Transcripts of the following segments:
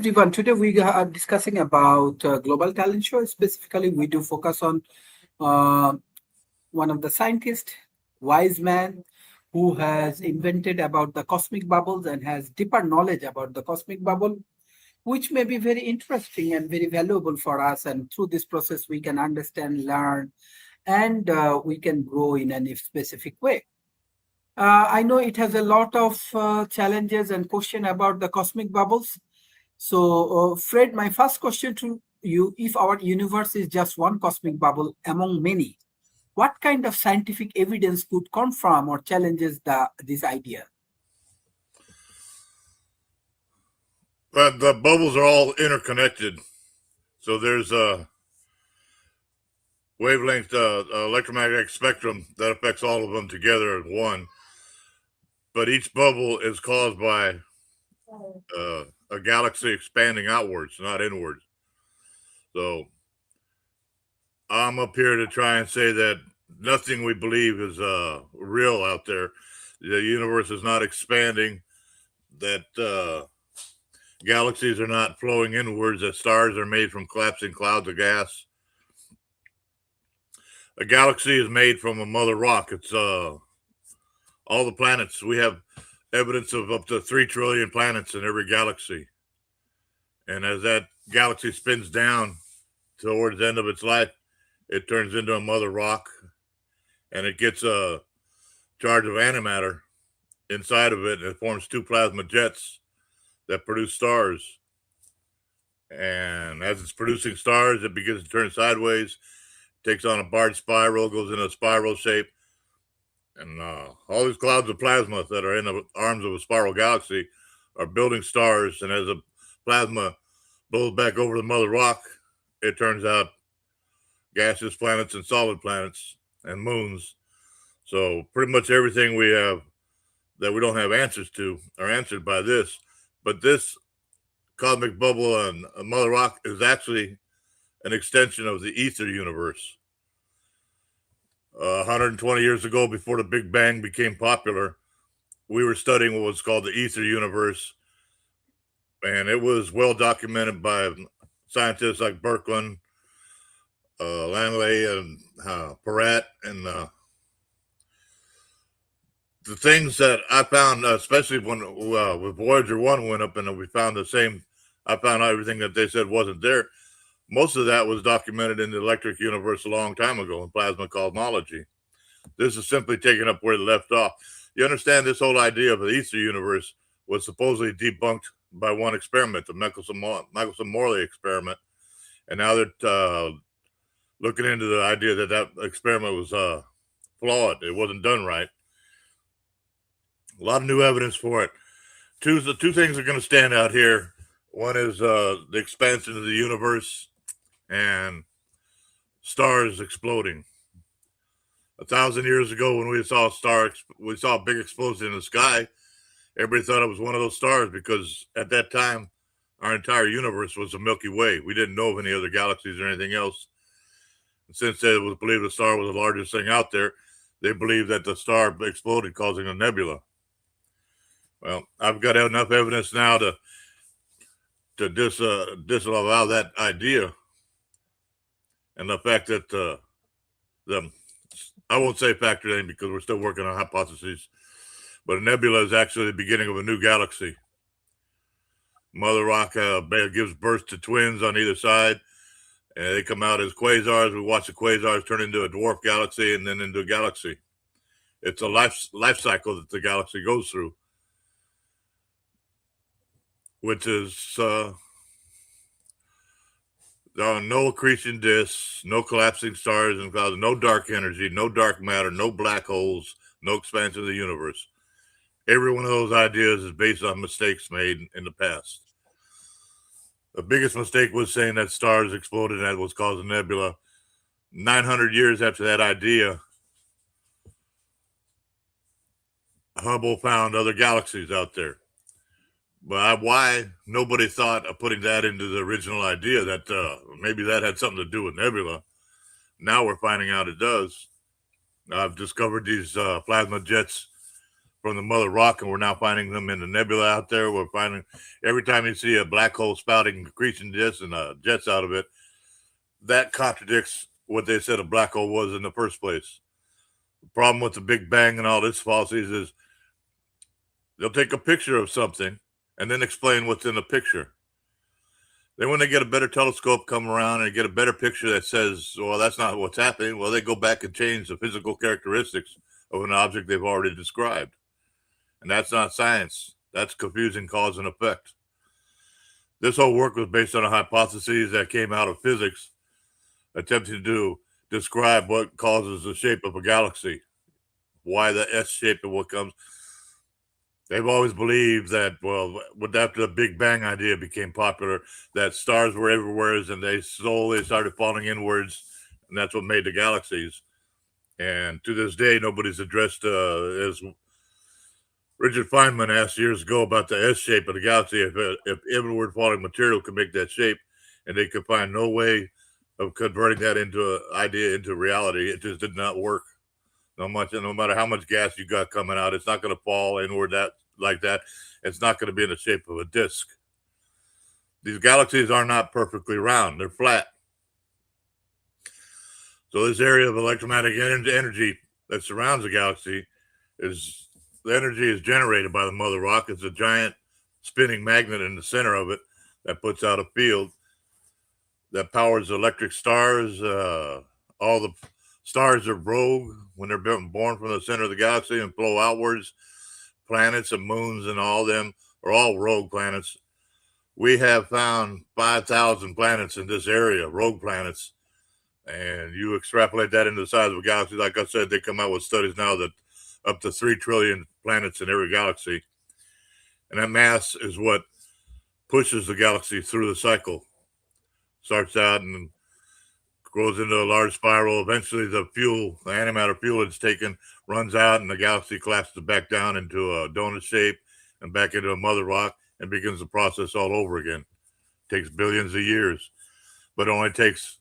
everyone. Today we are discussing about global talent show. Specifically, we do focus on uh, one of the scientists, wise man, who has invented about the cosmic bubbles and has deeper knowledge about the cosmic bubble, which may be very interesting and very valuable for us. And through this process, we can understand, learn, and we can grow in a specific way. I know it has a lot of challenges and question about the cosmic bubbles. So, Fred, my first question to you, if our universe is just one cosmic bubble among many, what kind of scientific evidence could confirm or challenges this idea? But the bubbles are all interconnected. So there's a wavelength electromagnetic spectrum that affects all of them together as one. But each bubble is caused by a galaxy expanding outwards, not inwards. So I'm up here to try and say that nothing we believe is real out there. The universe is not expanding, that galaxies are not flowing inwards, that stars are made from collapsing clouds of gas. A galaxy is made from a mother rock. It's all the planets. We have evidence of up to 3 trillion planets in every galaxy. And as that galaxy spins down towards the end of its life, it turns into a mother rock, and it gets a charge of antimatter inside of it, and it forms 2 plasma jets that produce stars. And as it's producing stars, it begins to turn sideways, takes on a barred spiral, goes in a spiral shape, and all these clouds of plasma that are in the arms of a spiral galaxy are building stars. And as the plasma blows back over the mother rock, it turns out gaseous planets and solid planets and moons. So pretty much everything we have that we don't have answers to are answered by this. But this cosmic bubble on a mother rock is actually an extension of the ether universe. 120 years ago, before the Big Bang became popular, we were studying what was called the ether universe, and it was well documented by scientists like Birkeland, Langley, and Peratt, and the things that I found, especially when with Voyager 1 went up and we found the same, I found out everything that they said wasn't there. Most of that was documented in the electric universe a long time ago in plasma cosmology. This is simply taking up where it left off. You understand, this whole idea of the ether universe was supposedly debunked by one experiment, the Michelson-Morley experiment. And now they're looking into the idea that that experiment was flawed. It wasn't done right. A lot of new evidence for it. Two things are going to stand out here. One is the expansion of the universe and stars exploding. 1,000 years ago, when we saw a big explosion in the sky, everybody thought it was one of those stars because at that time, our entire universe was the Milky Way. We didn't know of any other galaxies or anything else. And since it was believed the star was the largest thing out there, they believed that the star exploded, causing a nebula. Well, I've got enough evidence now to disavow that idea, and the fact that I won't say factored in because we're still working on hypotheses, but a nebula is actually the beginning of a new galaxy. Mother rock gives birth to twins on either side, and they come out as quasars. We watch the quasars turn into a dwarf galaxy and then into a galaxy. It's a life cycle that the galaxy goes through, which is there are no accretion disks, no collapsing stars and clouds, no dark energy, no dark matter, no black holes, no expansion of the universe. Every one of those ideas is based on mistakes made in the past. The biggest mistake was saying that stars exploded and that was caused a nebula. 900 years after that idea, Hubble found other galaxies out there. But why nobody thought of putting that into the original idea that maybe that had something to do with nebula? Now we're finding out it does. I've discovered these plasma jets from the mother rock, and we're now finding them in the nebula out there. We're finding every time you see a black hole spouting accretion jets and jets out of it, that contradicts what they said a black hole was in the first place. The problem with the Big Bang and all this falsies is they'll take a picture of something and then explain what's in the picture. Then when they get a better telescope come around and get a better picture that says, well, that's not what's happening, well, they go back and change the physical characteristics of an object they've already described. And that's not science. That's confusing cause and effect. This whole work was based on a hypothesis that came out of physics, attempting to describe what causes the shape of a galaxy, why the S shape and what comes. They've always believed that, well, after the Big Bang idea became popular, that stars were everywhere and they slowly started falling inwards, and that's what made the galaxies. And to this day, nobody's addressed, as Richard Feynman asked years ago about the S shape of the galaxy, if inward falling material could make that shape, and they could find no way of converting that into an idea into reality. It just did not work. No matter how much gas you got coming out, it's not going to fall inward like that. It's not going to be in the shape of a disk. These galaxies are not perfectly round; they're flat. So this area of electromagnetic energy that surrounds the galaxy the energy is generated by the mother rock. It's a giant spinning magnet in the center of it that puts out a field that powers electric stars. All the stars are rogue when they're born from the center of the galaxy and flow outwards. Planets and moons and all them are all rogue planets. We have found 5,000 planets in this area, rogue planets. And you extrapolate that into the size of a galaxy. Like I said, they come out with studies now that up to 3 trillion planets in every galaxy. And that mass is what pushes the galaxy through the cycle. Starts out and grows into a large spiral. Eventually, the antimatter fuel it's taken, runs out, and the galaxy collapses back down into a donut shape and back into a mother rock and begins the process all over again. It takes billions of years, but it only takes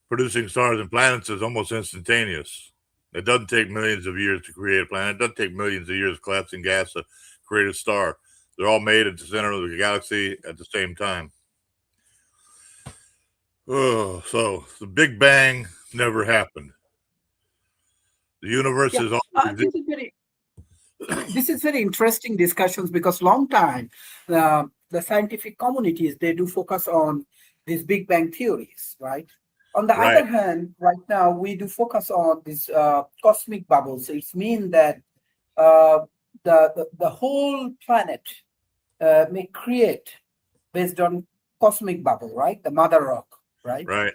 producing stars and planets is almost instantaneous. It doesn't take millions of years to create a planet. It doesn't take millions of years of collapsing gas to create a star. They're all made at the center of the galaxy at the same time. Oh, so the Big Bang never happened. The universe is all. This is very interesting discussions because long time the scientific communities they do focus on these Big Bang theories, right? On the Right. other hand, right now we do focus on these cosmic bubbles. It's mean that the whole planet may create based on cosmic bubble, right? The mother rock, right? Right.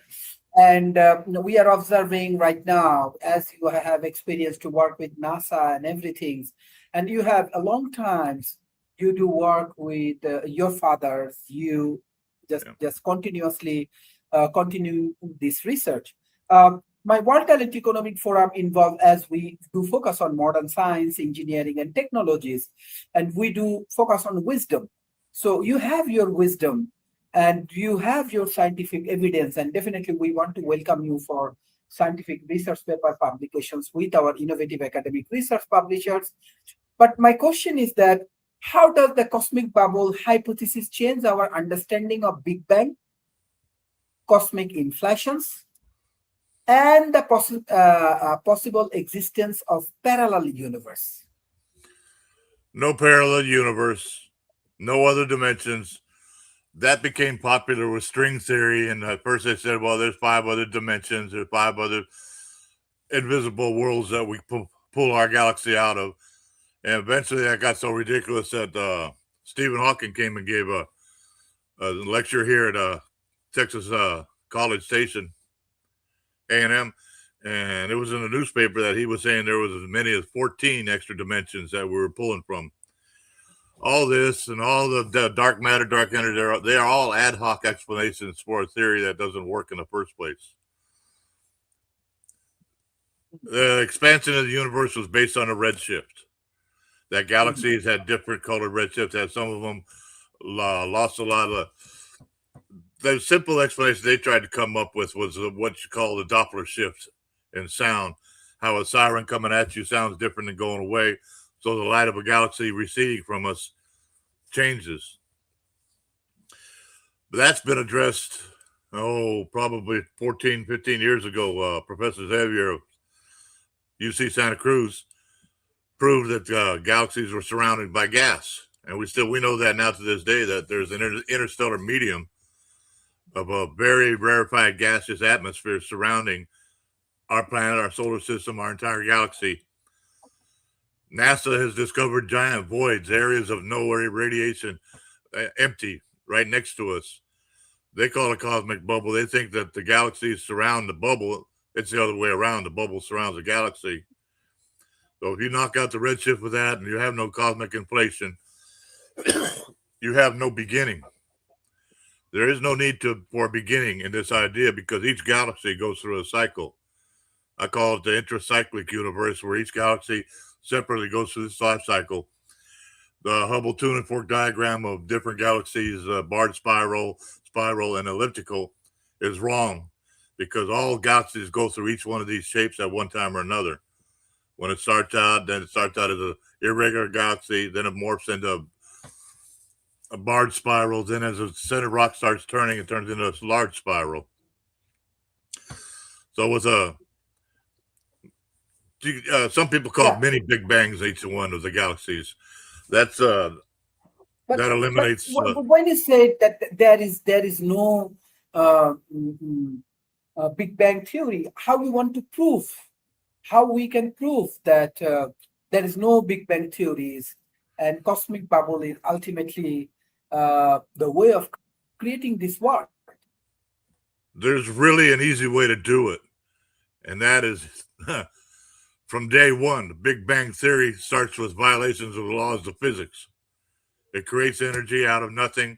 And we are observing right now, as you have experience to work with NASA and everything, and you have a long times you do work with your fathers. You just continuously continue this research. My World Talent Economic Forum involved as we do focus on modern science, engineering, and technologies, and we do focus on wisdom. So you have your wisdom and you have your scientific evidence, and definitely we want to welcome you for scientific research paper publications with our innovative academic research publishers. But my question is that how does the cosmic bubble hypothesis change our understanding of Big Bang, cosmic inflations, and the possible existence of parallel universe? No parallel universe, no other dimensions. That became popular with string theory, and at first they said, well, there's 5 other dimensions, there's 5 other invisible worlds that we pull our galaxy out of. And eventually that got so ridiculous that Stephen Hawking came and gave a lecture here at Texas College Station, A&M, and it was in the newspaper that he was saying there was as many as 14 extra dimensions that we were pulling from. All this and all the dark matter, dark energy, they are all ad hoc explanations for a theory that doesn't work in the first place. The expansion of the universe was based on a redshift. That galaxies had different colored redshifts, and some of them lost a lot of the simple explanation they tried to come up with was what you call the Doppler shift in sound. How a siren coming at you sounds different than going away. So the light of a galaxy receding from us changes. But that's been addressed, probably 14, 15 years ago. Professor Xavier of UC Santa Cruz proved that galaxies were surrounded by gas. And we know that now to this day, that there's an interstellar medium of a very rarefied gaseous atmosphere surrounding our planet, our solar system, our entire galaxy. NASA has discovered giant voids, areas of no radiation, empty, right next to us. They call it a cosmic bubble. They think that the galaxies surround the bubble. It's the other way around. The bubble surrounds the galaxy. So if you knock out the redshift with that and you have no cosmic inflation, you have no beginning. There is no need for a beginning in this idea because each galaxy goes through a cycle. I call it the intracyclic universe, where each galaxy separately goes through this life cycle. The Hubble tune and fork diagram of different galaxies, barred spiral, and elliptical, is wrong because all galaxies go through each one of these shapes at one time or another. When it starts out, then it starts out as an irregular galaxy, then it morphs into a barred spiral, then as the center rock starts turning, it turns into a large spiral. So with some people call it mini Big Bangs, each one of the galaxies. That's that eliminates. But when you say that there is no Big Bang theory, how we want to prove? How we can prove that there is no Big Bang theories and cosmic bubble is ultimately the way of creating this world? There's really an easy way to do it, and that is from day one. The Big Bang theory starts with violations of the laws of physics. It creates energy out of nothing.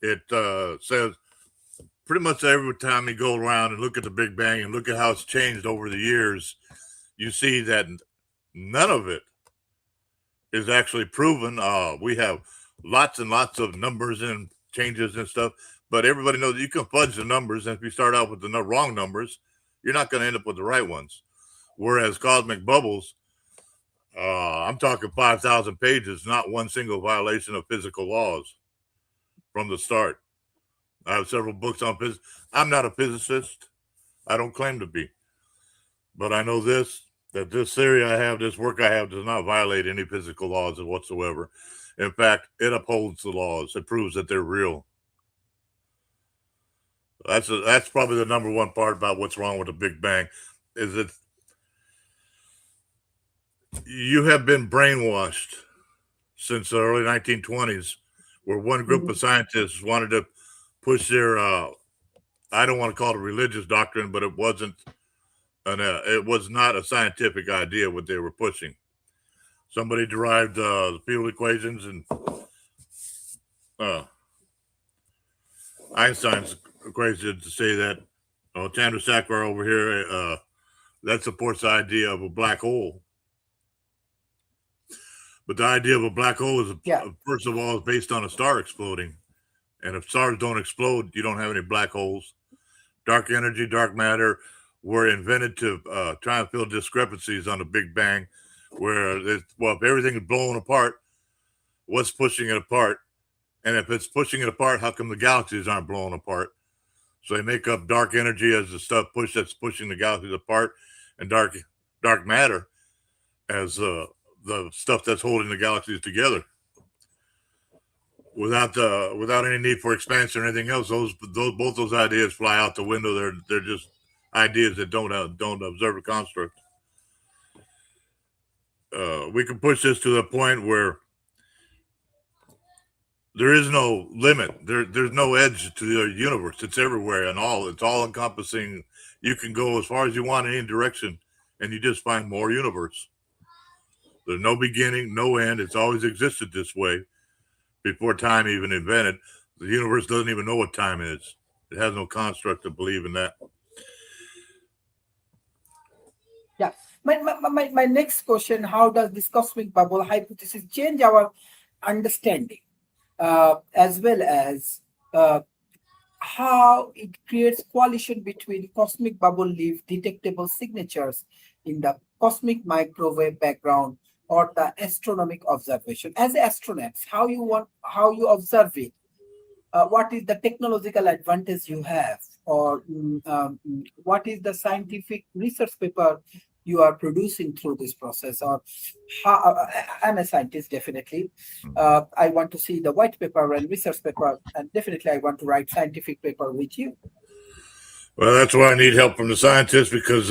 It says pretty much every time you go around and look at the Big Bang and look at how it's changed over the years, you see that none of it is actually proven. We have lots and lots of numbers and changes and stuff, but everybody knows you can fudge the numbers, and if you start out with the wrong numbers, you're not going to end up with the right ones. Whereas cosmic bubbles, I'm talking 5,000 pages, not one single violation of physical laws from the start. I have several books on physics. I'm not a physicist. I don't claim to be. But I know that this theory I have, this work I have, does not violate any physical laws whatsoever. In fact, it upholds the laws. It proves that they're real. That's probably the number one part about what's wrong with the Big Bang, is that you have been brainwashed since the early 1920s, where one group of scientists wanted to push their, I don't want to call it a religious doctrine, but it was not a scientific idea what they were pushing. Somebody derived the field equations and Einstein's equation to say that Chandrasekhar over here, that supports the idea of a black hole. But the idea of a black hole is, first of all, is based on a star exploding. And if stars don't explode, you don't have any black holes. Dark energy, dark matter were invented to try and fill discrepancies on the Big Bang, where if everything is blowing apart, what's pushing it apart? And if it's pushing it apart, how come the galaxies aren't blowing apart? So they make up dark energy as the stuff that's pushing the galaxies apart, and dark matter as the stuff that's holding the galaxies together. Without any need for expansion or anything else, both those ideas fly out the window. They're just ideas that don't observe a construct. We can push this to the point where there is no limit. There's no edge to the universe. It's everywhere and it's all encompassing. You can go as far as you want in any direction, and you just find more universe. There's no beginning, no end. It's always existed this way before time even invented. The universe doesn't even know what time is. It has no construct to believe in that. Yeah. My next question, how does this cosmic bubble hypothesis change our understanding, as well as how it creates coalition between cosmic bubble leaf detectable signatures in the cosmic microwave background or the astronomic observation? As astronauts, how you observe it? What is the technological advantage you have, or what is the scientific research paper you are producing through this process, or how, I'm a scientist, definitely. I want to see the white paper and research paper, and definitely I want to write scientific paper with you. Well, that's why I need help from the scientists, because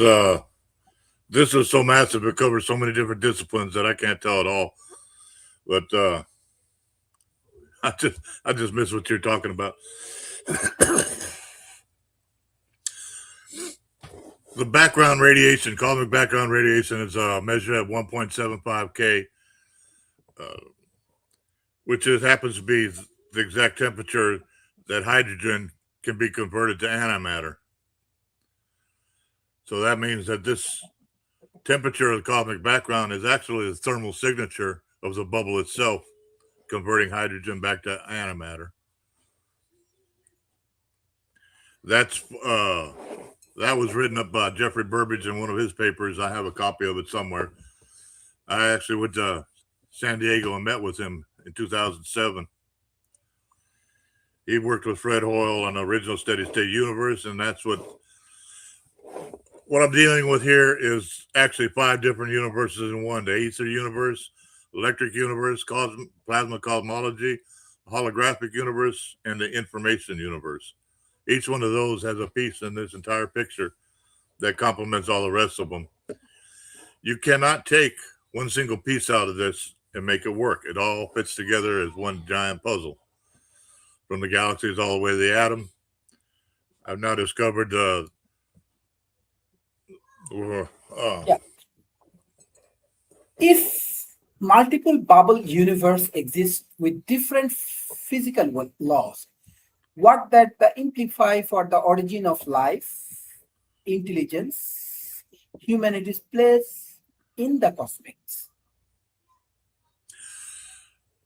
this is so massive. It covers so many different disciplines that I can't tell it all. But I just miss what you're talking about. The background radiation, cosmic background radiation, is measured at 1.75 K, which happens to be the exact temperature that hydrogen can be converted to antimatter. So that means that this temperature of the cosmic background is actually the thermal signature of the bubble itself, converting hydrogen back to antimatter. That was written up by Jeffrey Burbidge in one of his papers. I have a copy of it somewhere. I actually went to San Diego and met with him in 2007. He worked with Fred Hoyle on the original steady state universe, and that's what I'm dealing with here is actually 5 different universes in one: the ether universe, electric universe, plasma cosmology, holographic universe, and the information universe. Each one of those has a piece in this entire picture that complements all the rest of them. You cannot take one single piece out of this and make it work. It all fits together as one giant puzzle. From the galaxies all the way to the atom. I've now discovered If multiple bubble universe exist with different physical laws, what that imply for the origin of life, intelligence, humanity's place in the cosmos?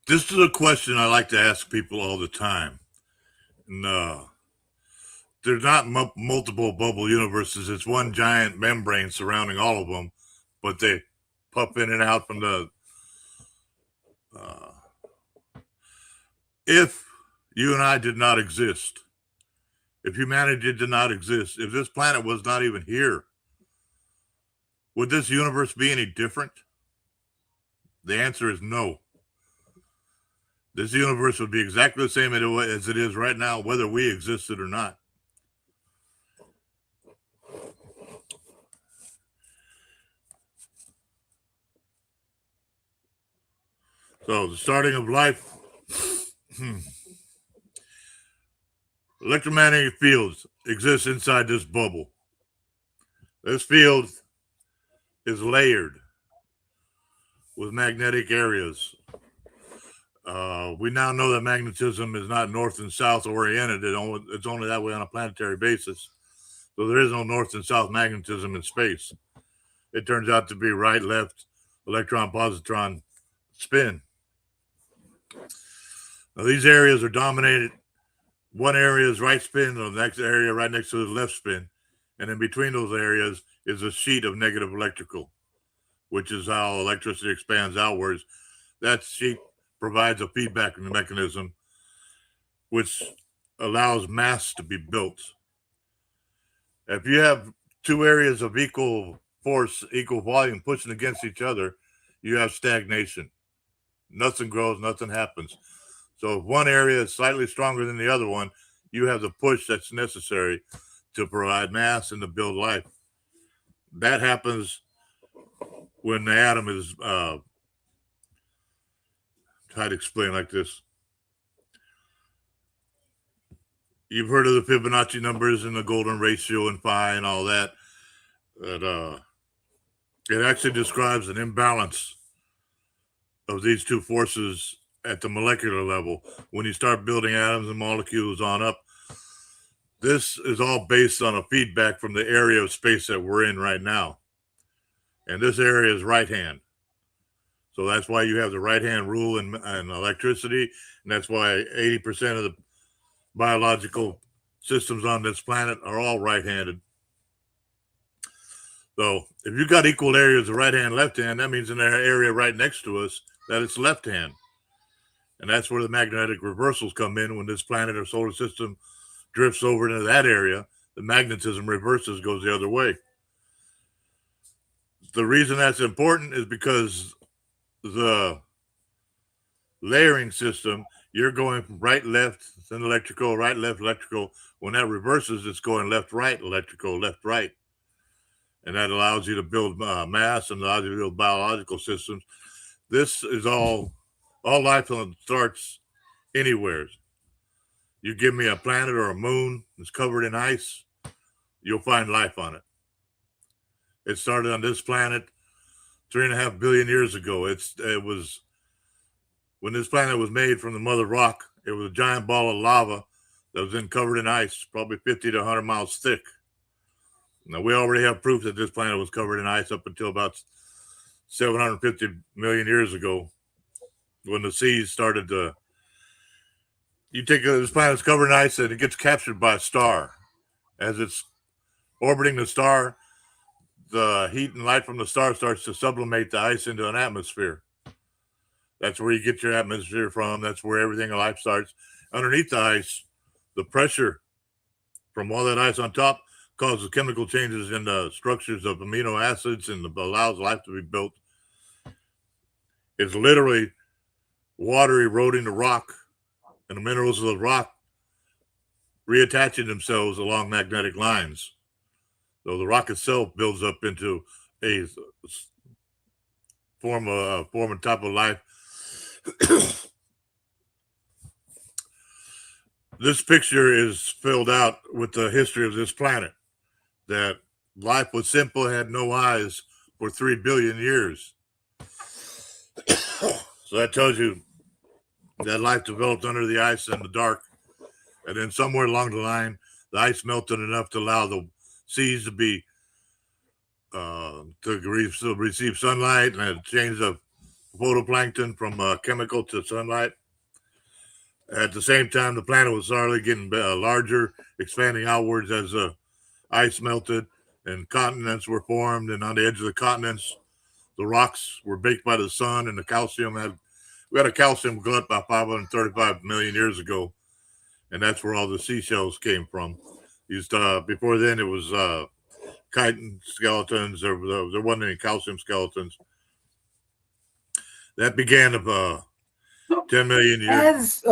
This is a question I like to ask people all the time. No, there's not multiple bubble universes. It's one giant membrane surrounding all of them, but they puff in and out from the. If you and I did not exist, if humanity did not exist, if this planet was not even here, would this universe be any different? The answer is no. This universe would be exactly the same as it is right now, whether we existed or not. So the starting of life, electromagnetic fields exist inside this bubble. This field is layered with magnetic areas. We now know that magnetism is not north and south oriented. It's only that way on a planetary basis. So there is no north and south magnetism in space. It turns out to be right, left, electron, positron, spin. Now these areas are dominated. One area is right spin, the next area right next to the left spin. And in between those areas is a sheet of negative electrical, which is how electricity expands outwards. That sheet provides a feedback mechanism, which allows mass to be built. If you have 2 areas of equal force, equal volume pushing against each other, you have stagnation. Nothing grows, nothing happens. So if one area is slightly stronger than the other one, you have the push that's necessary to provide mass and to build life. That happens when the atom is, try to explain like this. You've heard of the Fibonacci numbers and the golden ratio and phi and all that. That it actually describes an imbalance of these 2 forces at the molecular level. When you start building atoms and molecules on up, this is all based on a feedback from the area of space that we're in right now. And this area is right hand. So that's why you have the right hand rule in electricity. And that's why 80% of the biological systems on this planet are all right-handed. So if you got equal areas of right hand, left hand, that means in an area right next to us that it's left hand. And that's where the magnetic reversals come in. When this planet or solar system drifts over into that area, the magnetism reverses, goes the other way. The reason that's important is because the layering system, you're going from right, left, then electrical, right, left, electrical. When that reverses, it's going left, right, electrical, left, right. And that allows you to build mass and allows you to build biological systems. This is all life starts anywhere. You give me a planet or a moon that's covered in ice, you'll find life on it. It started on this planet 3.5 billion years ago. It was when this planet was made from the mother rock. It was a giant ball of lava that was then covered in ice, probably 50 to 100 miles thick. Now, we already have proof that this planet was covered in ice up until about 750 million years ago, when the seas started to. You take this planet's covered in ice and it gets captured by a star. As it's orbiting the star, the heat and light from the star starts to sublimate the ice into an atmosphere. That's where you get your atmosphere from. That's where everything in life starts. Underneath the ice, the pressure from all that ice on top causes chemical changes in the structures of amino acids and allows life to be built. It's literally water eroding the rock and the minerals of the rock reattaching themselves along magnetic lines. So the rock itself builds up into a form and type of life. This picture is filled out with the history of this planet, that life was simple, had no eyes for 3 billion years. So that tells you that life developed under the ice in the dark. And then somewhere along the line, the ice melted enough to allow the seas to be to receive sunlight, and it changed the photoplankton from chemical to sunlight. At the same time, the planet was slowly getting larger, expanding outwards as the ice melted and continents were formed. And on the edge of the continents, the rocks were baked by the sun, and the calcium we had a calcium glut about 535 million years ago, and that's where all the seashells came from. Before then, it was chitin skeletons. There wasn't any calcium skeletons. That began about 10 million years.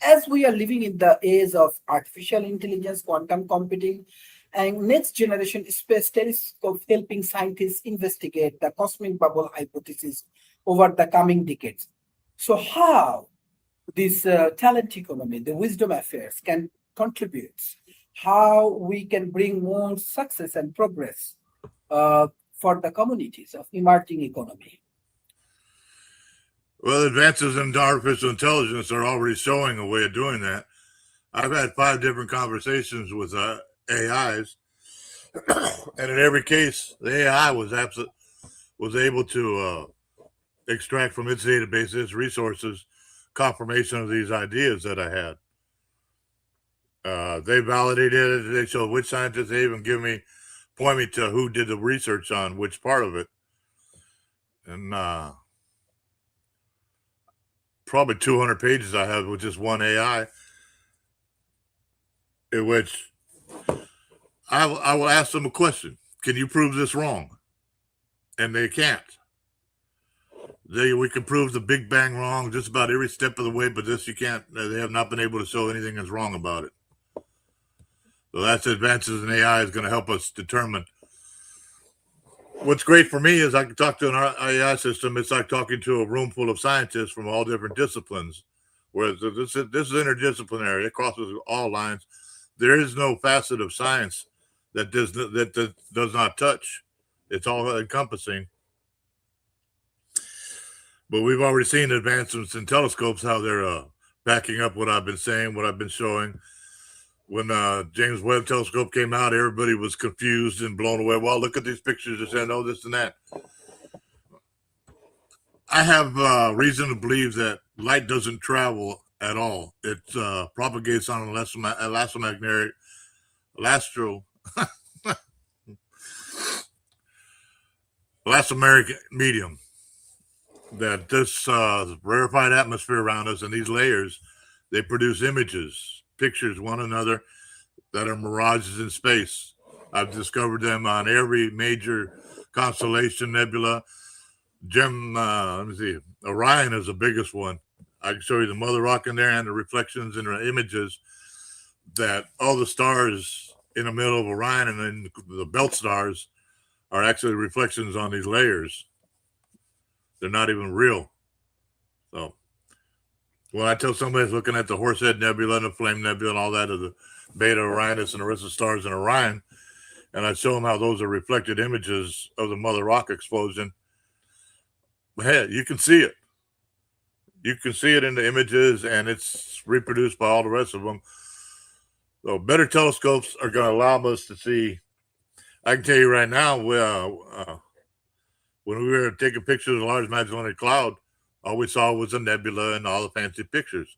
As we are living in the age of artificial intelligence, quantum computing, and next generation space telescope helping scientists investigate the cosmic bubble hypothesis over the coming decades. So how this talent economy, the wisdom affairs can contribute, how we can bring more success and progress for the communities of emerging economy. Well, advances in artificial intelligence are already showing a way of doing that. I've had 5 different conversations with AIs, and in every case, the AI was able to extract from its database, its resources, confirmation of these ideas that I had. They validated it. They showed which scientists. They even point me to who did the research on which part of it, and probably 200 pages I have with just one AI, in which I will ask them a question. Can you prove this wrong? And they can't. We can prove the Big Bang wrong just about every step of the way, but this you can't. They have not been able to show anything that's wrong about it. So that's advances in AI is going to help us determine. What's great for me is I can talk to an AI system. It's like talking to a room full of scientists from all different disciplines. Whereas this is interdisciplinary. It crosses all lines. There is no facet of science that does not touch. It's all encompassing. But we've already seen advancements in telescopes, how they're backing up what I've been saying, what I've been showing. When James Webb Telescope came out, everybody was confused and blown away. Well, look at these pictures. They're saying, oh, this and that. I have reason to believe that light doesn't travel at all. It propagates on elastomeric medium, that this rarefied atmosphere around us and these layers, they produce images, pictures, one another, that are mirages in space. I've discovered them on every major constellation, nebula. Let me see, Orion is the biggest one. I can show you the mother rock in there and the reflections and the images that all the stars in the middle of Orion and then the belt stars are actually reflections on these layers. They're not even real. So when I tell somebody's looking at the Horsehead Nebula and the Flame Nebula and all that of the Beta Orionis and the rest of the stars in Orion, and I show them how those are reflected images of the mother rock explosion, hey, you can see it. You can see it in the images, and it's reproduced by all the rest of them. So better telescopes are going to allow us to see. I can tell you right now, when we were taking pictures of the Large Magellanic Cloud, all we saw was a nebula and all the fancy pictures.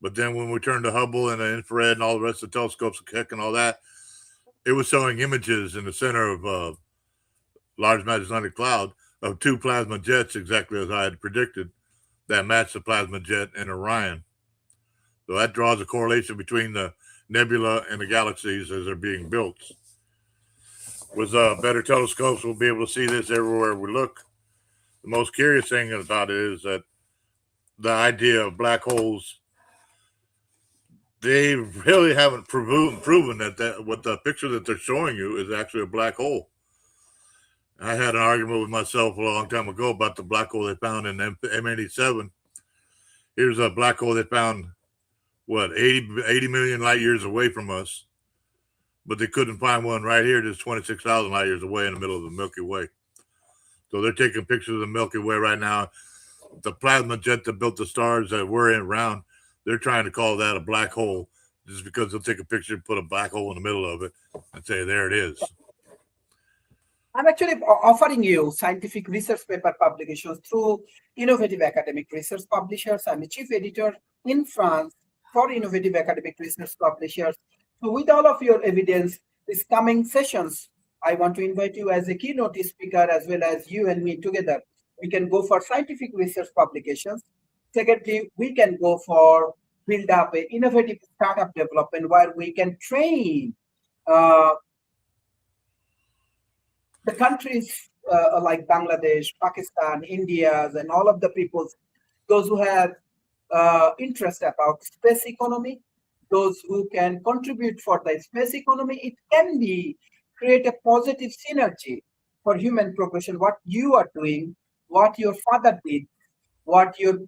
But then when we turned to Hubble and the infrared and all the rest of the telescopes, Keck and all that, it was showing images in the center of Large Magellanic Cloud of two plasma jets, exactly as I had predicted, that matched the plasma jet in Orion. So that draws a correlation between the nebula and the galaxies as they're being built. With better telescopes, we'll be able to see this everywhere we look. The most curious thing about it is that the idea of black holes, they really haven't proven that what the picture that they're showing you is actually a black hole. I had an argument with myself a long time ago about the black hole they found in M87. Here's a black hole they found, 80 million light years away from us, but they couldn't find one right here just 26,000 light years away in the middle of the Milky Way. So they're taking pictures of the Milky Way right now. The plasma jet that built the stars that we're in around, they're trying to call that a black hole just because they'll take a picture and put a black hole in the middle of it and say, there it is. I'm actually offering you scientific research paper publications through Innovative Academic Research Publishers. I'm a chief editor in France for Innovative Academic Research Publishers. So with all of your evidence, these coming sessions, I want to invite you as a keynote speaker as well as you and me together. We can go for scientific research publications. Secondly, we can go for build up an innovative startup development where we can train the countries like Bangladesh, Pakistan, India, and all of the peoples, those who have interest about space economy, those who can contribute for the space economy, it can be create a positive synergy for human progression. What you are doing, what your father did, what your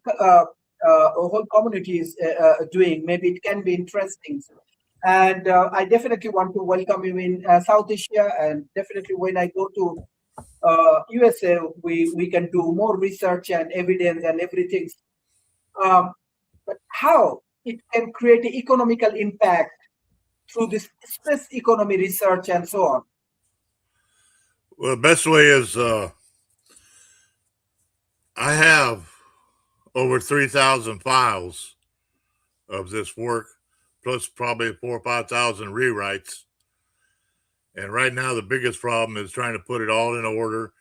whole community is doing, maybe it can be interesting. And I definitely want to welcome you in South Asia, and definitely when I go to USA, we can do more research and evidence and everything. But how it can create an economical impact through this space economy research and so on? Well, the best way is I have over 3,000 files of this work, plus probably 4,000 or 5,000 rewrites. And right now, the biggest problem is trying to put it all in order,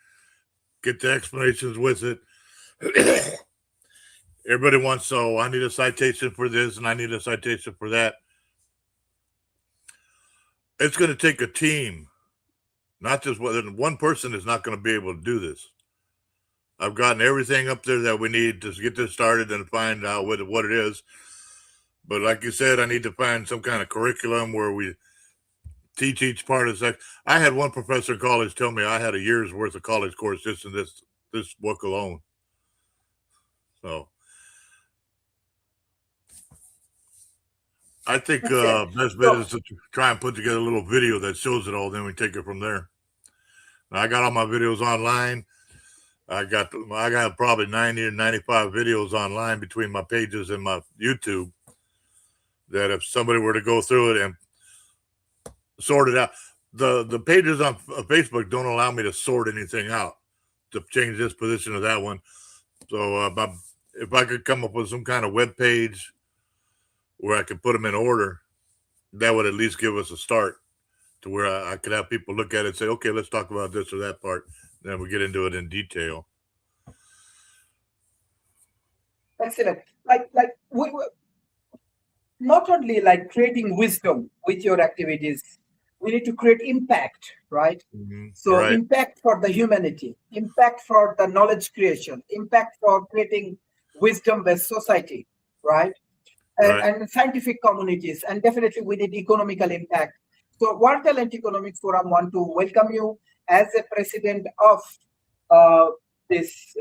get the explanations with it. Everybody wants, so I need a citation for this and I need a citation for that. It's going to take a team, not just one person is not going to be able to do this. I've gotten everything up there that we need to get this started and find out what it is. But like you said, I need to find some kind of curriculum where we teach each part of the section. I had one professor in college tell me I had a year's worth of college course just in this book alone. So I think best bet is to try and put together a little video that shows it all. Then we take it from there. Now, I got all my videos online. I got probably 90 or 95 videos online between my pages and my YouTube, that if somebody were to go through it and sort it out, the pages on Facebook don't allow me to sort anything out, to change this position or that one. So if I could come up with some kind of web page where I could put them in order, that would at least give us a start to where I could have people look at it and say, okay, let's talk about this or that part. then we get into it in detail. Excellent. Not only like creating wisdom with your activities, we need to create impact, right? So Right. impact for the humanity, impact for the knowledge creation, impact for creating wisdom-based society, right? Right. And scientific communities, and definitely we need economical impact. So World Talent Economic Forum want to welcome you as a president of this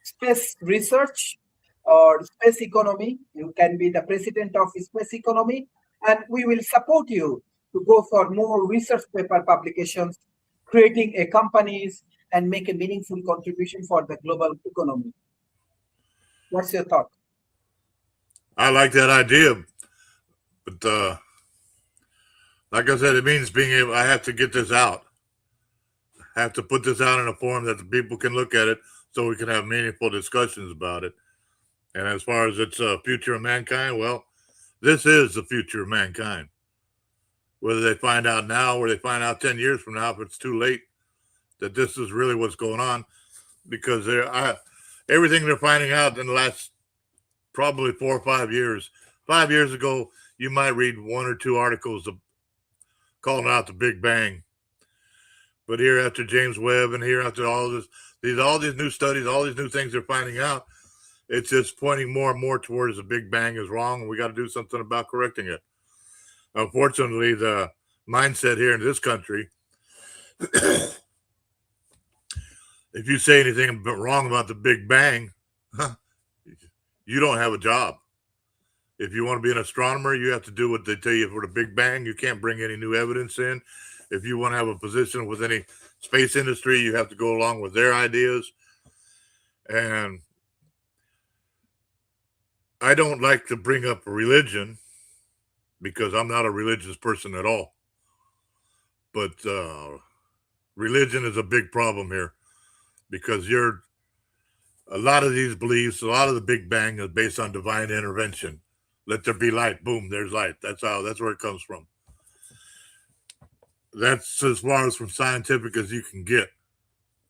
space research or space economy. You can be the president of space economy, and we will support you to go for more research paper publications, creating a companies and make a meaningful contribution for the global economy. What's your thought? I like that idea, but like I said, it means being able. I have to get this out. I have to put this out in a form that the people can look at it, so we can have meaningful discussions about it. And as far as its future of mankind, well, this is the future of mankind. Whether they find out now or they find out 10 years from now, if it's too late, that this is really what's going on, because everything they're finding out in the last probably 4 or 5 years. 5 years ago, you might read 1 or 2 articles calling out the Big Bang. But here after James Webb and here after all these new studies, all these new things they're finding out, it's just pointing more and more towards the Big Bang is wrong, and we got to do something about correcting it. Unfortunately, the mindset here in this country, if you say anything wrong about the Big Bang, you don't have a job. If you want to be an astronomer, you have to do what they tell you for the Big Bang. You can't bring any new evidence in. If you want to have a position with any space industry, you have to go along with their ideas. And I don't like to bring up religion because I'm not a religious person at all. But religion is a big problem here because a lot of these beliefs, a lot of the Big Bang is based on divine intervention. Let there be light. Boom, there's light. That's where it comes from. That's as far as from scientific as you can get.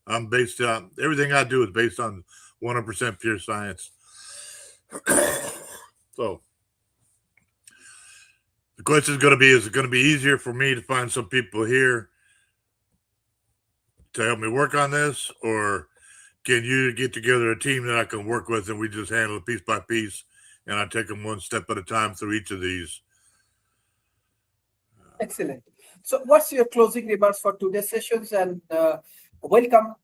I'm based on everything I do is based on 100% pure science. So the question is going to be: is it going to be easier for me to find some people here to help me work on this, or can you get together a team that I can work with and we just handle it piece by piece, and I take them one step at a time through each of these? Excellent. So what's your closing remarks for today's sessions? And welcome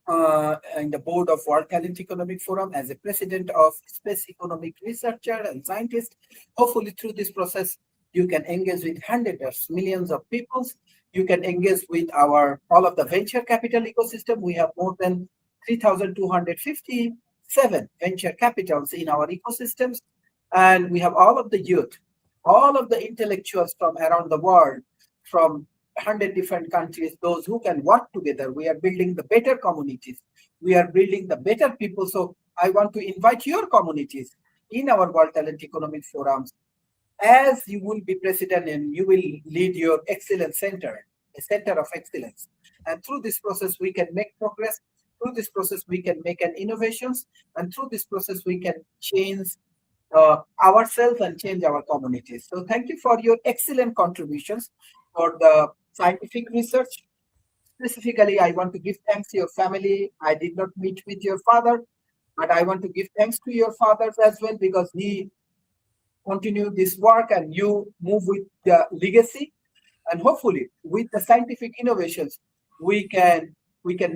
in the board of World Talent Economic Forum as a president of Space Economic Researcher and Scientist. Hopefully through this process, you can engage with hundreds of millions of people. You can engage with all of the venture capital ecosystem. We have more than 3,257 venture capitals in our ecosystems. And we have all of the youth, all of the intellectuals from around the world, from 100 different countries, those who can work together. We are building the better communities. We are building the better people. So I want to invite your communities in our World Talent Economic Forums, as you will be president and you will lead your excellence center, a center of excellence. And through this process, we can make progress. Through this process, we can make an innovations. And through this process, we can change ourselves and change our communities. So thank you for your excellent contributions for the scientific research. Specifically, I want to give thanks to your family. I did not meet with your father, but I want to give thanks to your father as well, because he continued this work and you move with the legacy. And hopefully with the scientific innovations, we can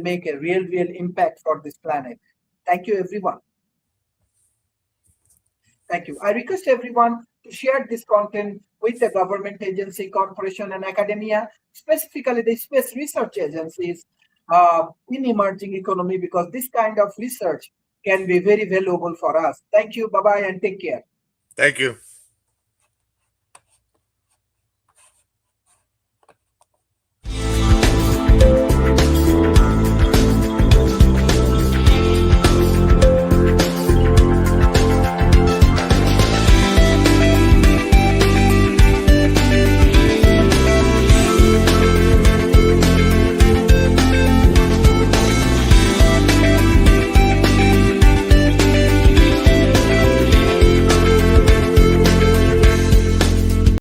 make a real impact for this planet. Thank you, everyone. Thank you. I request everyone to share this content with the government agency, corporation, and academia, specifically the space research agencies in emerging economy, because this kind of research can be very valuable for us. Thank you. Bye-bye and take care. Thank you.